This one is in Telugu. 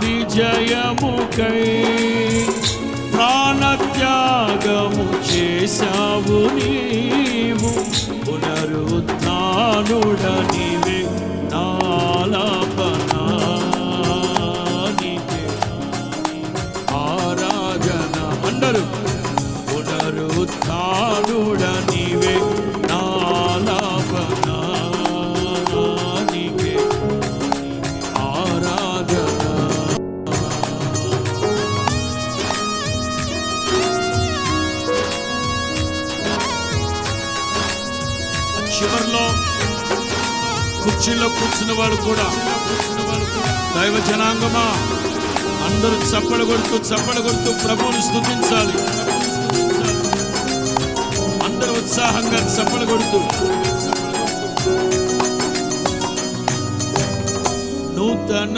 విజయముకై ప్రాణత్యాగము చేశావు నీవు, పునరుత్థానుడనివే నాలాపనా నీకే ఆరాధన. అందరూ పునరుత్థానుడనివే నాలాపనా నీకే ఆరాధన. చివరిలో కుర్చీలో కూర్చున్న వాడు కూడా, దైవ జనాంగమా అందరూ చప్పలు కొడుతూ ప్రభువుని స్తుతించాలి. అందరూ ఉత్సాహంగా చప్పలు కొడుతూ నూతన